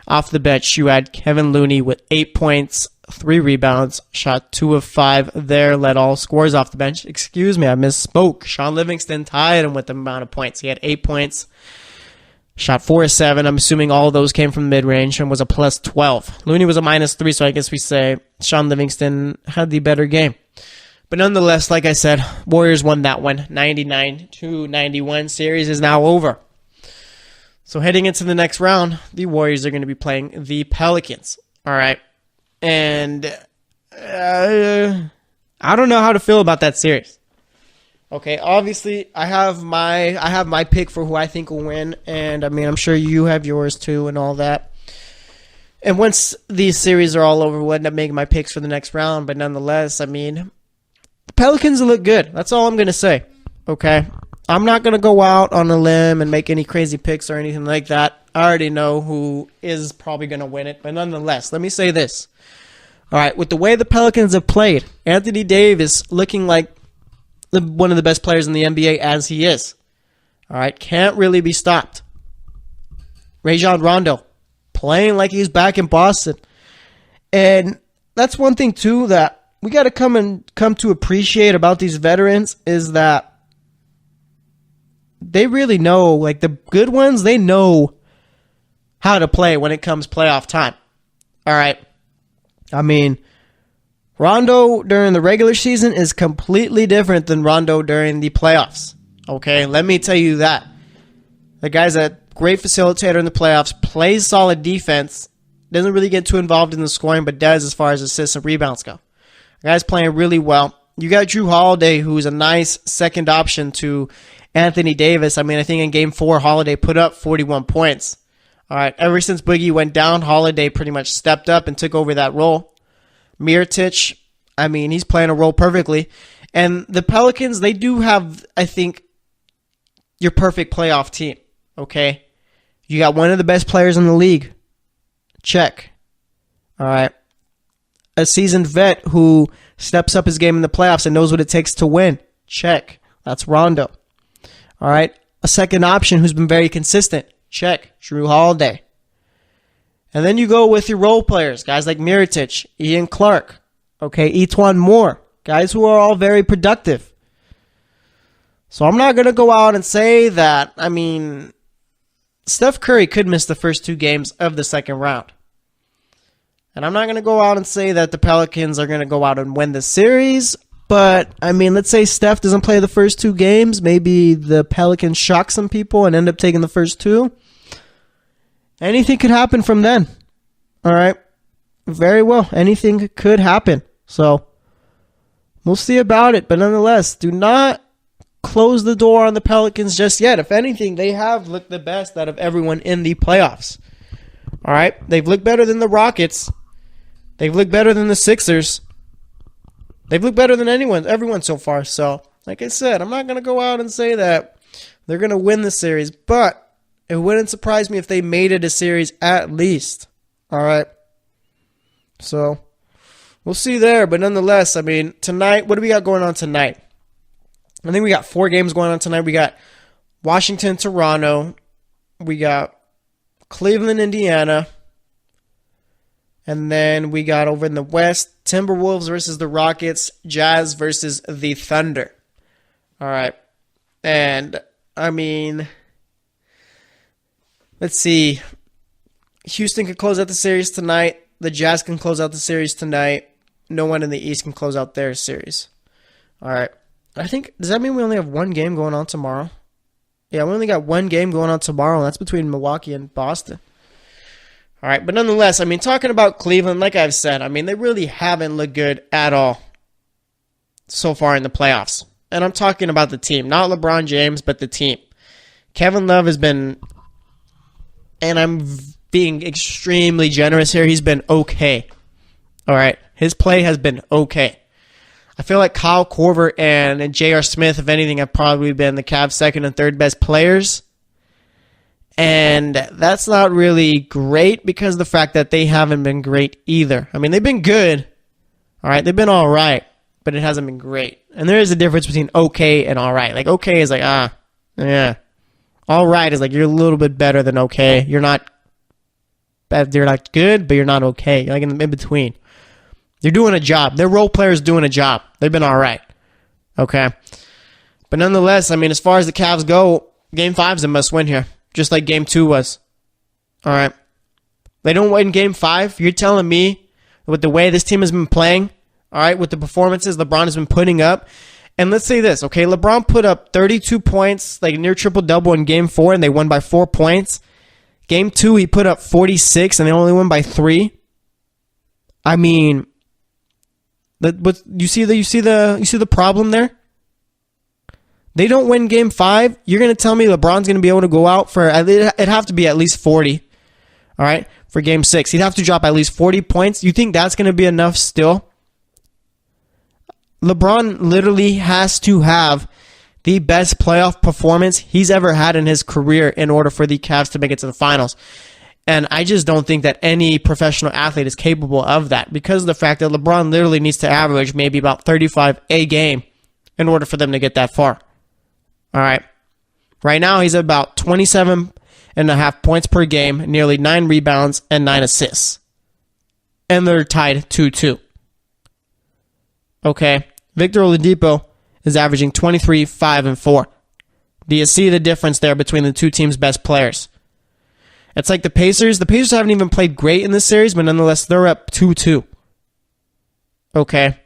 Off the bench, you had Kevin Looney with 8 points, 3 rebounds, shot 2 of 5 there, led all scorers off the bench. Excuse me, I misspoke. Sean Livingston tied him with the amount of points. He had 8 points, shot 4 of 7. I'm assuming all of those came from mid-range and was a plus 12. Looney was a minus 3, so I guess we say Sean Livingston had the better game. But nonetheless, like I said, Warriors won that one, 99-91. Series is now over. So heading into the next round, the Warriors are going to be playing the Pelicans. All right. And I don't know how to feel about that series. Okay, obviously I have my pick for who I think will win, and I mean I'm sure you have yours too and all that. And once these series are all over, we'll end up making my picks for the next round. But nonetheless, I mean, the Pelicans look good. That's all I'm going to say. Okay? I'm not going to go out on a limb and make any crazy picks or anything like that. I already know who is probably going to win it. But nonetheless, let me say this. All right, with the way the Pelicans have played, Anthony Davis looking like one of the best players in the NBA as he is. All right, can't really be stopped. Rajon Rondo playing like he's back in Boston. And that's one thing, too, that we got to come to appreciate about these veterans is that they really know, like the good ones, they know how to play when it comes playoff time. All right. I mean, Rondo during the regular season is completely different than Rondo during the playoffs. Okay, let me tell you that. The guy's a great facilitator in the playoffs, plays solid defense, doesn't really get too involved in the scoring, but does as far as assists and rebounds go. The guy's playing really well. You got Drew Holiday, who's a nice second option to Anthony Davis. I mean, I think in Game 4, Holiday put up 41 points. All right, ever since Boogie went down, Holiday pretty much stepped up and took over that role. Mirotic, I mean, he's playing a role perfectly. And the Pelicans, they do have, I think, your perfect playoff team, okay? You got one of the best players in the league. Check. All right. A seasoned vet who steps up his game in the playoffs and knows what it takes to win. Check. That's Rondo. All right. A second option who's been very consistent. Check. Drew Holiday. And then you go with your role players, guys like Mirotic, Ian Clark, okay, Etwan Moore, guys who are all very productive. So I'm not going to go out and say that, Steph Curry could miss the first 2 games of the second round. And I'm not going to go out and say that the Pelicans are going to go out and win the series. But, let's say Steph doesn't play the first 2 games. Maybe the Pelicans shock some people and end up taking the first 2. Anything could happen from then. All right. Very well. Anything could happen. So, we'll see about it. But nonetheless, do not close the door on the Pelicans just yet. If anything, they have looked the best out of everyone in the playoffs. All right. They've looked better than the Rockets. They've looked better than the Sixers. They've looked better than everyone so far. So, like I said, I'm not going to go out and say that they're going to win the series, but it wouldn't surprise me if they made it a series at least. All right. So, we'll see there. But nonetheless, tonight, what do we got going on tonight? I think we got 4 games going on tonight. We got Washington, Toronto. We got Cleveland, Indiana. And then we got over in the West, Timberwolves versus the Rockets, Jazz versus the Thunder. All right. And, let's see. Houston can close out the series tonight. The Jazz can close out the series tonight. No one in the East can close out their series. All right. Does that mean we only have 1 game going on tomorrow? Yeah, we only got 1 game going on tomorrow, and that's between Milwaukee and Boston. All right, but nonetheless, talking about Cleveland, like I've said, they really haven't looked good at all so far in the playoffs. And I'm talking about the team, not LeBron James, but the team. Kevin Love has been, and I'm being extremely generous here, he's been okay. All right, his play has been okay. I feel like Kyle Korver and J.R. Smith, if anything, have probably been the Cavs' second and third best players. And that's not really great because of the fact that they haven't been great either. They've been good. All right, they've been all right, but it hasn't been great. And there is a difference between okay and all right. Like, okay is like, yeah. All right is like you're a little bit better than okay. You're not bad. You're not good, but you're not okay. You're like in between. You're doing a job. Their role players doing a job. They've been all right. Okay. But nonetheless, as far as the Cavs go, Game 5 is a must-win here, just like Game 2 was. All right. They don't win Game 5. You're telling me with the way this team has been playing, all right, with the performances LeBron has been putting up, and let's say this, okay, LeBron put up 32 points, like near triple-double in Game 4, and they won by 4 points. Game 2, he put up 46, and they only won by 3. But you see the problem there? They don't win Game 5. You're going to tell me LeBron's going to be able to go out for, it'd have to be at least 40, all right, for Game 6. He'd have to drop at least 40 points. You think that's going to be enough still? LeBron literally has to have the best playoff performance he's ever had in his career in order for the Cavs to make it to the finals. And I just don't think that any professional athlete is capable of that because of the fact that LeBron literally needs to average maybe about 35 a game in order for them to get that far. All right. Right now, he's about 27.5 points per game, nearly 9 rebounds, and 9 assists. And they're tied 2-2. Okay. Victor Oladipo is averaging 23, 5, and 4. Do you see the difference there between the two teams' best players? It's like the Pacers. The Pacers haven't even played great in this series, but nonetheless, they're up 2-2. Okay.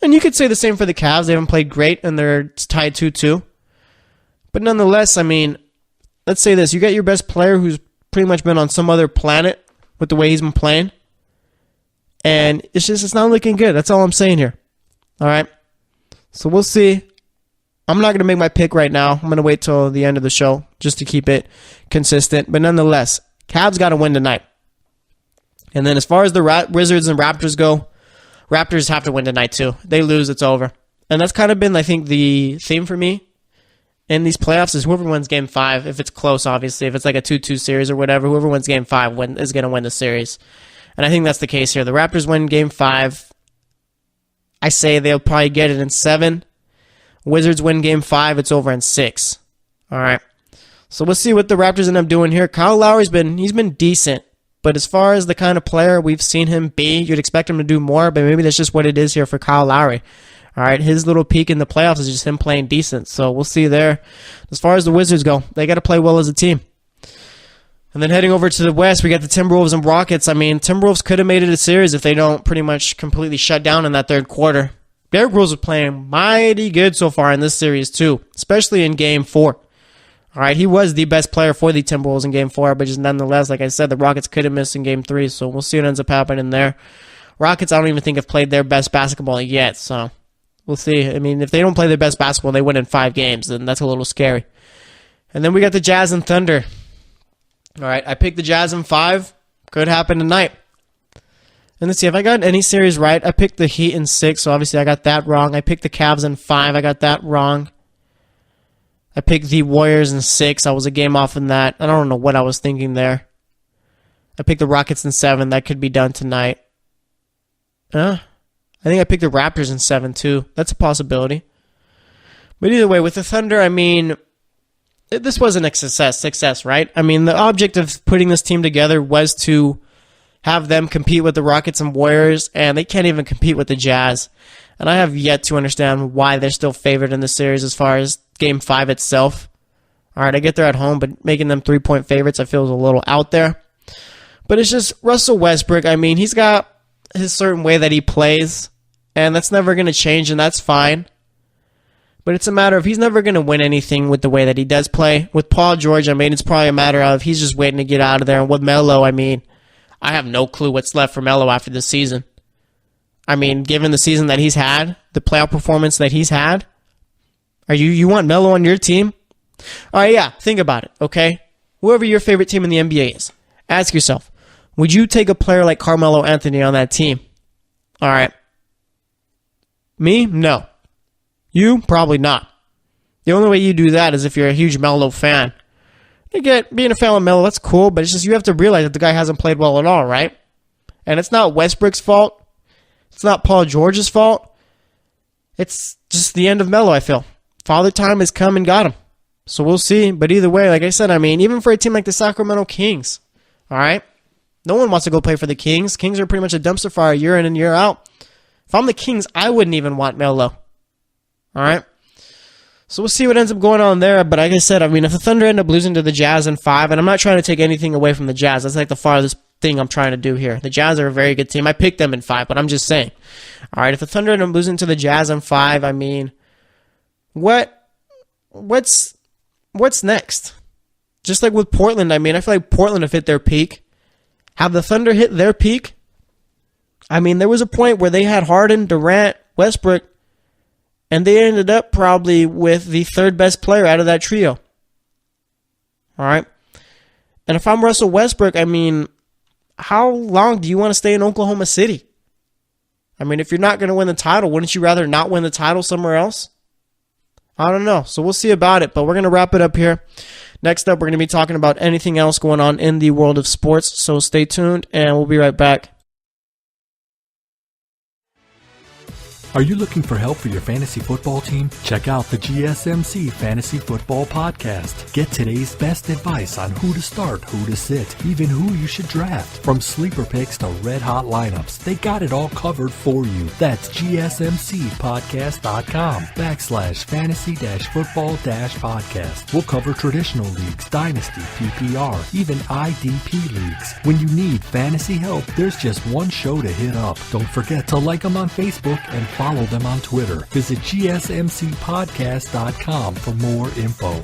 And you could say the same for the Cavs. They haven't played great, and they're tied 2-2. But nonetheless, let's say this. You got your best player who's pretty much been on some other planet with the way he's been playing. And it's not looking good. That's all I'm saying here. All right? So we'll see. I'm not going to make my pick right now. I'm going to wait till the end of the show just to keep it consistent. But nonetheless, Cavs got to win tonight. And then as far as the Wizards and Raptors go, Raptors have to win tonight too. They lose, it's over. And that's kind of been, I think, the theme for me in these playoffs is whoever wins Game 5, if it's close, obviously, if it's like a 2-2 series or whatever, whoever wins Game 5 is going to win the series. And I think that's the case here. The Raptors win Game 5. I say they'll probably get it in 7. Wizards win Game 5. It's over in 6. All right. So we'll see what the Raptors end up doing here. Kyle Lowry's been decent. But as far as the kind of player we've seen him be, you'd expect him to do more, but maybe that's just what it is here for Kyle Lowry. All right, his little peak in the playoffs is just him playing decent. So we'll see there. As far as the Wizards go, they got to play well as a team. And then heading over to the West, we got the Timberwolves and Rockets. I mean, Timberwolves could have made it a series if they don't pretty much completely shut down in that third quarter. Derrick Rose is playing mighty good so far in this series too, especially in Game 4. All right, he was the best player for the Timberwolves in Game 4, but just nonetheless, like I said, the Rockets could have missed in Game 3, so we'll see what ends up happening there. Rockets, I don't even think have played their best basketball yet, so we'll see. I mean, if they don't play their best basketball, they win in 5 games, then that's a little scary. And then we got the Jazz and Thunder. All right, I picked the Jazz in 5. Could happen tonight. And let's see, if I got any series right, I picked the Heat in 6, so obviously I got that wrong. I picked the Cavs in 5. I got that wrong. I picked the Warriors in 6. I was a game off in that. I don't know what I was thinking there. I picked the Rockets in 7. That could be done tonight. I think I picked the Raptors in 7 too. That's a possibility. But either way, with the Thunder, I mean, this wasn't a success, right? I mean, the object of putting this team together was to have them compete with the Rockets and Warriors, and they can't even compete with the Jazz. And I have yet to understand why they're still favored in this series as far as Game 5 itself. All right, I get they're at home, but making them 3-point favorites I feel is a little out there. But it's just Russell Westbrook. I mean, he's got his certain way that he plays, and that's never going to change, and that's fine. But it's a matter of he's never going to win anything with the way that he does play. With Paul George, I mean, it's probably a matter of he's just waiting to get out of there. And with Melo, I mean, I have no clue what's left for Melo after this season. I mean, given the season that he's had, the playoff performance that he's had, you want Melo on your team? All right, yeah, think about it, okay? Whoever your favorite team in the NBA is, ask yourself, would you take a player like Carmelo Anthony on that team? All right. Me? No. You? Probably not. The only way you do that is if you're a huge Melo fan. Being a fan of Melo, that's cool, but it's just you have to realize that the guy hasn't played well at all, right? And it's not Westbrook's fault. It's not Paul George's fault. It's just the end of Melo, I feel. Father Time has come and got him. So we'll see. But either way, like I said, I mean, even for a team like the Sacramento Kings, all right? No one wants to go play for the Kings. Kings are pretty much a dumpster fire year in and year out. If I'm the Kings, I wouldn't even want Melo. All right? So we'll see what ends up going on there. But like I said, I mean, if the Thunder end up losing to the Jazz in 5, and I'm not trying to take anything away from the Jazz. That's like the farthest thing I'm trying to do here. The Jazz are a very good team. I picked them in 5, but I'm just saying. All right, if the Thunder end up losing to the Jazz in 5, I mean, what's next? Just like with Portland, I mean, I feel like Portland have hit their peak. Have the Thunder hit their peak? I mean, there was a point where they had Harden, Durant, Westbrook, and they ended up probably with the third best player out of that trio. All right? And if I'm Russell Westbrook, I mean, how long do you want to stay in Oklahoma City? I mean, if you're not going to win the title, wouldn't you rather not win the title somewhere else? I don't know. So we'll see about it, but we're going to wrap it up here. Next up, we're going to be talking about anything else going on in the world of sports, so stay tuned, and we'll be right back. Are you looking for help for your fantasy football team? Check out the GSMC Fantasy Football Podcast. Get today's best advice on who to start, who to sit, even who you should draft. From sleeper picks to red-hot lineups, they got it all covered for you. That's gsmcpodcast.com/fantasy-football-podcast. We'll cover traditional leagues, dynasty, PPR, even IDP leagues. When you need fantasy help, there's just one show to hit up. Don't forget to like them on Facebook and follow them on Twitter. Visit gsmcpodcast.com for more info.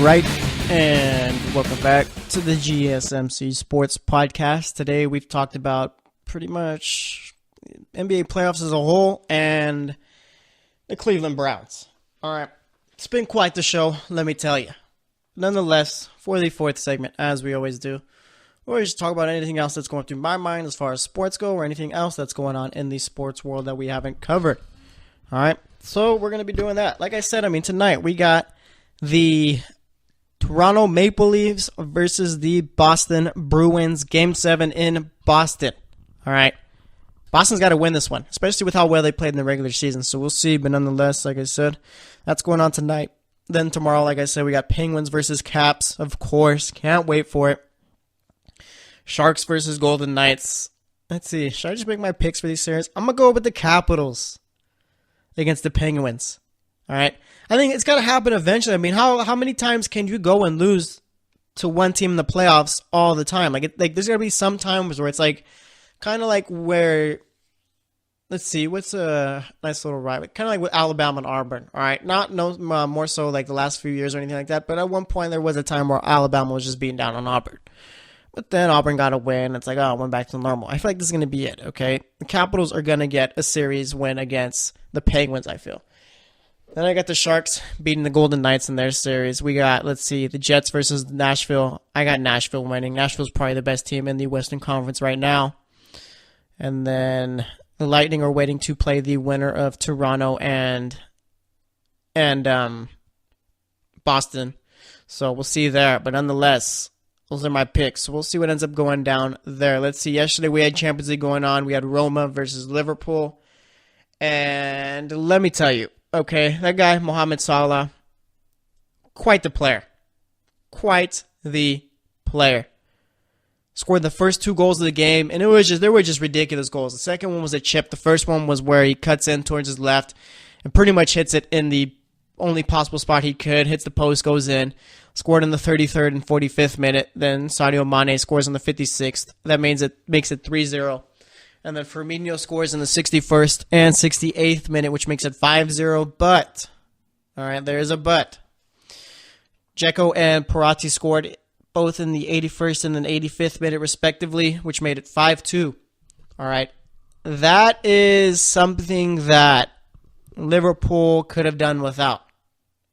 right, and welcome back to the GSMC Sports Podcast. Today we've talked about pretty much NBA playoffs as a whole and the Cleveland Browns. All right, it's been quite the show, let me tell you. Nonetheless, for the fourth segment, as we always do, we'll just talk about anything else that's going through my mind as far as sports go or anything else that's going on in the sports world that we haven't covered. All right, so we're going to be doing that. Like I said, tonight we got the Toronto Maple Leafs versus the Boston Bruins, Game 7 in Boston. All right, Boston's got to win this one, especially with how well they played in the regular season. So we'll see, but nonetheless, like I said, that's going on tonight. Then tomorrow, like I said, we got Penguins versus Caps, of course. Can't wait for it. Sharks versus Golden Knights. Let's see. Should I just make my picks for these series? I'm going to go with the Capitals against the Penguins. All right. I think it's got to happen eventually. How many times can you go and lose to one team in the playoffs all the time? Like there's got to be some times where it's like kind of like where, let's see, what's a nice little rival? Kind of like with Alabama and Auburn. All right. Not more so like the last few years or anything like that. But at one point there was a time where Alabama was just beating down on Auburn. But then Auburn got a win. It's like, oh, it went back to normal. I feel like this is going to be it, okay? The Capitals are going to get a series win against the Penguins, I feel. Then I got the Sharks beating the Golden Knights in their series. We got, let's see, the Jets versus Nashville. I got Nashville winning. Nashville's probably the best team in the Western Conference right now. And then the Lightning are waiting to play the winner of Toronto and Boston. So we'll see there. But nonetheless, those are my picks. So we'll see what ends up going down there. Let's see. Yesterday we had Champions League going on. We had Roma versus Liverpool. And let me tell you, okay, that guy, Mohamed Salah, quite the player. Quite the player. Scored the first 2 goals of the game, and they were just ridiculous goals. The second one was a chip. The first one was where he cuts in towards his left and pretty much hits it in the only possible spot he could. Hits the post, goes in. Scored in the 33rd and 45th minute. Then Sadio Mane scores in the 56th. That means it makes it 3-0. And then Firmino scores in the 61st and 68th minute, which makes it 5-0. But, all right, there is a but. Dzeko and Parati scored both in the 81st and then 85th minute, respectively, which made it 5-2. All right, that is something that Liverpool could have done without.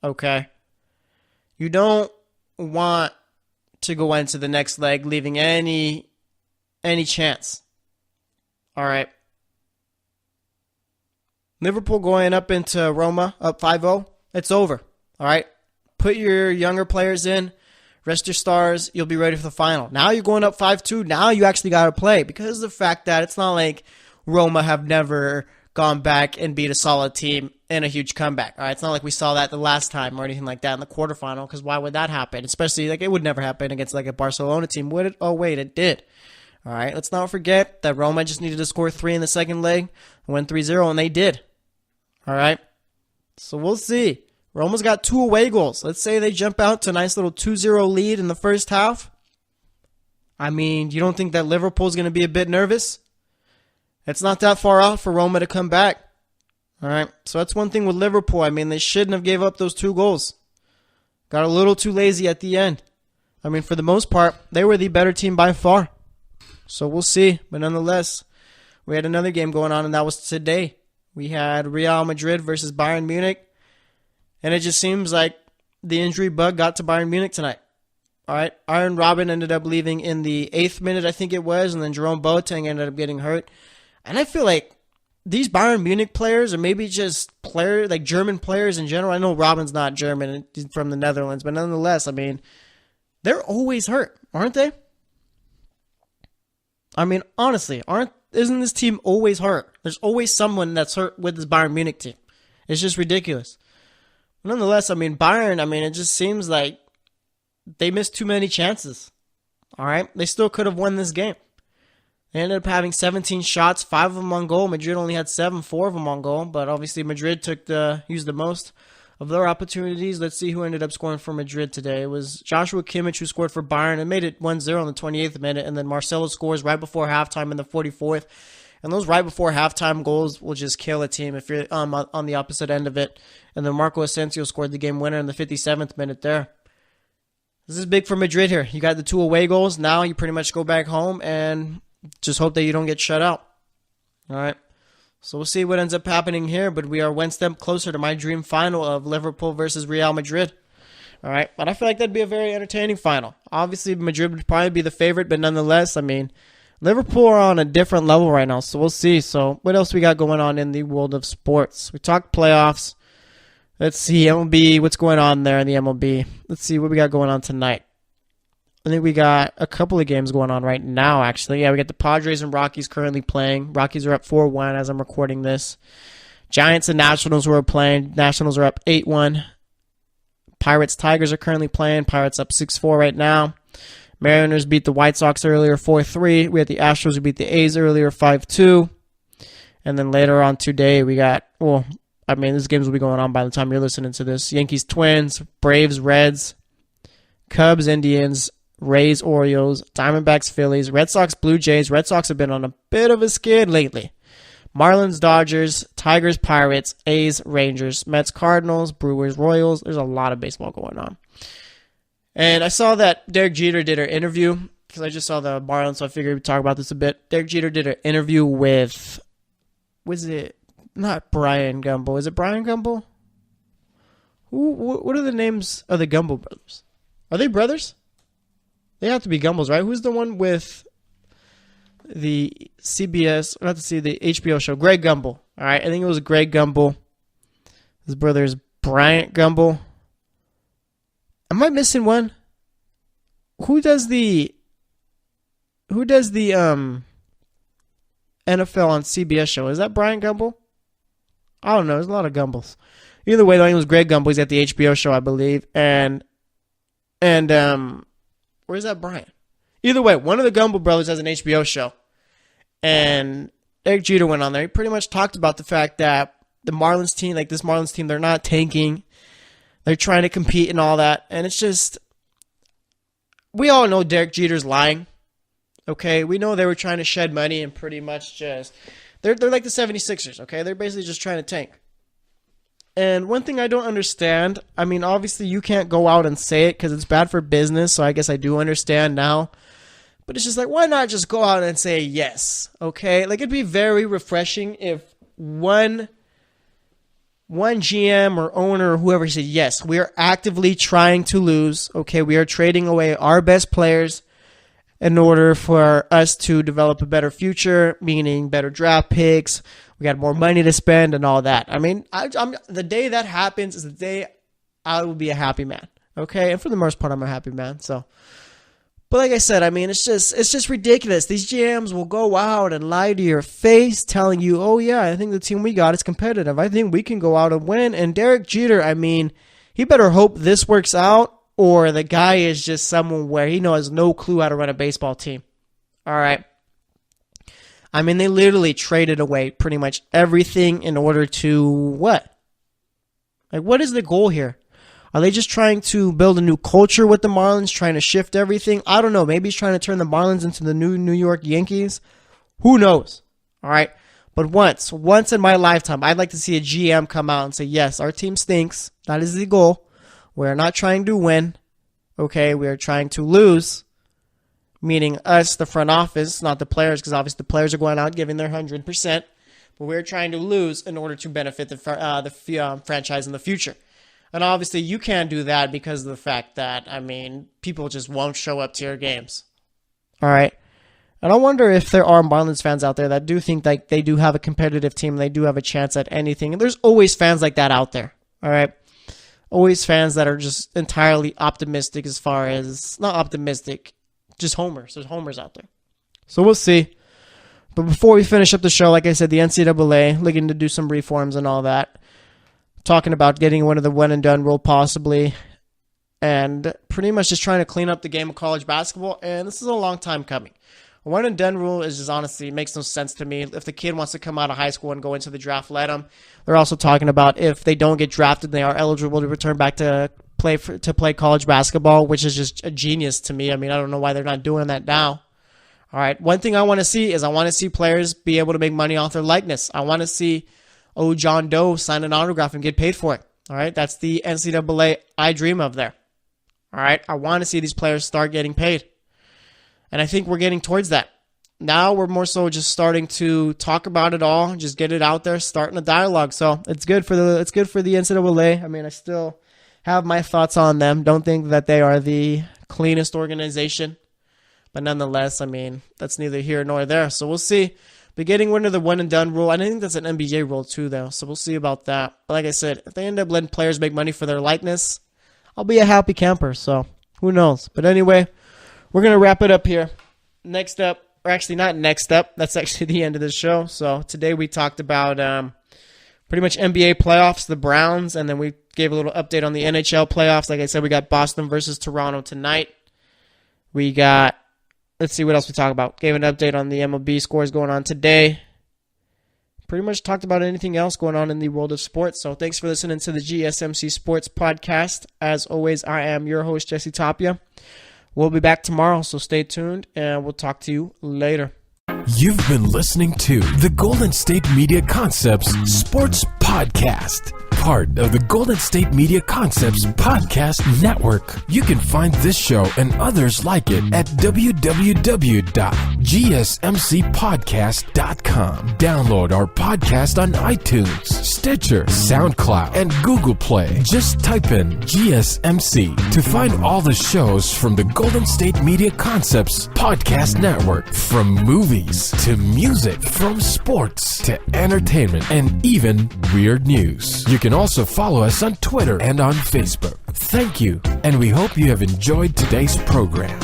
Okay? You don't want to go into the next leg leaving any chance. All right. Liverpool going up into Roma, up 5-0. It's over. All right. Put your younger players in. Rest your stars. You'll be ready for the final. Now you're going up 5-2. Now you actually got to play because of the fact that it's not like Roma have never gone back and beat a solid team in a huge comeback. All right. It's not like we saw that the last time or anything like that in the quarterfinal, because why would that happen? Especially like it would never happen against like a Barcelona team, would it? Oh, wait, it did. All right, let's not forget that Roma just needed to score 3 in the second leg and win 3-0, and they did. All right, so we'll see. Roma's got 2 away goals. Let's say they jump out to a nice little 2-0 lead in the first half. You don't think that Liverpool's going to be a bit nervous? It's not that far out for Roma to come back. All right, so that's one thing with Liverpool. They shouldn't have gave up those 2 goals. Got a little too lazy at the end. For the most part, they were the better team by far. So we'll see. But nonetheless, we had another game going on, and that was today. We had Real Madrid versus Bayern Munich. And it just seems like the injury bug got to Bayern Munich tonight. All right. Arjen Robben ended up leaving in the 8th minute, I think it was. And then Jerome Boateng ended up getting hurt. And I feel like these Bayern Munich players, or maybe just players, like German players in general. I know Robben's not German. He's from the Netherlands. But nonetheless, they're always hurt, aren't they? Honestly, isn't this team always hurt? There's always someone that's hurt with this Bayern Munich team. It's just ridiculous. Nonetheless, Bayern, it just seems like they missed too many chances. All right? They still could have won this game. They ended up having 17 shots, 5 of them on goal. Madrid only had 7, 4 of them on goal. But obviously Madrid used the most of their opportunities. Let's see who ended up scoring for Madrid today. It was Joshua Kimmich who scored for Bayern and made it 1-0 in the 28th minute. And then Marcelo scores right before halftime in the 44th. And those right before halftime goals will just kill a team if you're on the opposite end of it. And then Marco Asensio scored the game winner in the 57th minute there. This is big for Madrid here. You got the 2 away goals. Now you pretty much go back home and just hope that you don't get shut out. All right. So we'll see what ends up happening here, but we are one step closer to my dream final of Liverpool versus Real Madrid. All right. But I feel like that'd be a very entertaining final. Obviously, Madrid would probably be the favorite, but nonetheless, I mean, Liverpool are on a different level right now, so we'll see. So what else we got going on in the world of sports? We talked playoffs. Let's see, MLB, what's going on there in the MLB? Let's see what we got going on tonight. I think we got a couple of games going on right now, actually. Yeah, we got the Padres and Rockies currently playing. Rockies are up 4-1 as I'm recording this. Giants and Nationals were playing. Nationals are up 8-1. Pirates, Tigers are currently playing. Pirates up 6-4 right now. Mariners beat the White Sox earlier 4-3. We had the Astros who beat the A's earlier 5-2. And then later on today, we got, this games will be going on by the time you're listening to this. Yankees, Twins, Braves, Reds, Cubs, Indians, Rays, Orioles, Diamondbacks, Phillies, Red Sox, Blue Jays. Red Sox have been on a bit of a skid lately. Marlins, Dodgers, Tigers, Pirates, A's, Rangers, Mets, Cardinals, Brewers, Royals. There's a lot of baseball going on. And I saw that Derek Jeter did an interview, because I just saw the Marlins, so I figured we'd talk about this a bit. Derek Jeter did an interview with, not Brian Gumbel. Is it Brian Gumbel? What are the names of the Gumbel brothers? Are they brothers? They have to be Gumbels, right? Who's the one with the CBS, the HBO show? Greg Gumbel. All right, I think it was Greg Gumbel. His brother is Bryant Gumbel. Am I missing one? Who does the NFL on CBS show? Is that Brian Gumbel? I don't know. There's a lot of Gumbels. Either way, the name was Greg Gumbel. He's at the HBO show, I believe. And where's that Brian? Either way, one of the Gumbel brothers has an HBO show. And Derek Jeter went on there. He pretty much talked about the fact that the Marlins team, like this Marlins team, they're not tanking. They're trying to compete and all that. And it's just, we all know Derek Jeter's lying. Okay? We know they were trying to shed money and pretty much just, they're like the 76ers, okay? They're basically just trying to tank. And one thing I don't understand, I mean, obviously you can't go out and say it because it's bad for business, so I guess I do understand now. But it's just like, why not just go out and say yes, okay? Like, it'd be very refreshing if one GM or owner or whoever said, yes, we are actively trying to lose, okay? We are trading away our best players in order for us to develop a better future, meaning better draft picks. We got more money to spend and all that. I mean, I'm the day that happens is the day I will be a happy man. Okay, and for the most part, I'm a happy man. So, but like I said, I mean, it's just ridiculous. These GMs will go out and lie to your face, telling you, "Oh yeah, I think the team we got is competitive. I think we can go out and win." And Derek Jeter, I mean, he better hope this works out, or the guy is just someone where he has no clue how to run a baseball team. All right. I mean, they literally traded away pretty much everything in order to what? Like, what is the goal here? Are they just trying to build a new culture with the Marlins, trying to shift everything? I don't know. Maybe he's trying to turn the Marlins into the new New York Yankees. Who knows? All right. But once in my lifetime, I'd like to see a GM come out and say, yes, our team stinks. That is the goal. We're not trying to win. Okay. We are trying to lose. Meaning us, the front office, not the players, because obviously the players are going out giving their 100%. But we're trying to lose in order to benefit the franchise in the future. And obviously you can't do that because of the fact that, I mean, people just won't show up to your games. All right. And I wonder if there are Marlins fans out there that do think like they do have a competitive team. They do have a chance at anything. And there's always fans like that out there. All right. Always fans that are just entirely optimistic as far as, not optimistic, just homers. There's homers out there. So we'll see. But before we finish up the show, like I said, the NCAA looking to do some reforms and all that. Talking about getting one of the one and done rule possibly. And pretty much just trying to clean up the game of college basketball. And this is a long time coming. A one and done rule is just honestly, it makes no sense to me. If the kid wants to come out of high school and go into the draft, let him. They're also talking about if they don't get drafted, they are eligible to return back to play college basketball, which is just a genius to me. I mean, I don't know why they're not doing that now. All right. One thing I want to see is I want to see players be able to make money off their likeness. I want to see John Doe sign an autograph and get paid for it. All right. That's the NCAA I dream of there. All right, I want to see these players start getting paid. And I think we're getting towards that. Now we're more so just starting to talk about it all, just get it out there, starting a dialogue. So it's good for the NCAA. I mean, I still have my thoughts on them. Don't think that they are the cleanest organization. But nonetheless, I mean, that's neither here nor there. So we'll see. But getting rid of the one and done rule, I think that's an NBA rule too, though. So we'll see about that. But like I said, if they end up letting players make money for their likeness, I'll be a happy camper. So who knows? But anyway, we're going to wrap it up here. Next up, or actually not next up, that's actually the end of the show. So today we talked about pretty much NBA playoffs, the Browns, and then we gave a little update on the NHL playoffs. Like I said, we got Boston versus Toronto tonight. We got, let's see what else we talk about. Gave an update on the MLB scores going on today. Pretty much talked about anything else going on in the world of sports. So thanks for listening to the GSMC Sports Podcast. As always, I am your host, Jesse Tapia. We'll be back tomorrow, so stay tuned, and we'll talk to you later. You've been listening to the Golden State Media Concepts Sports Podcast, part of the Golden State Media Concepts Podcast Network. You can find this show and others like it at www.gsmcpodcast.com. Download our podcast on iTunes, Stitcher, SoundCloud, and Google Play. Just type in GSMC to find all the shows from the Golden State Media Concepts Podcast Network, from movies to music, from sports to entertainment, and even weird news. You can also follow us on Twitter and on Facebook. Thank you, and we hope you have enjoyed today's program.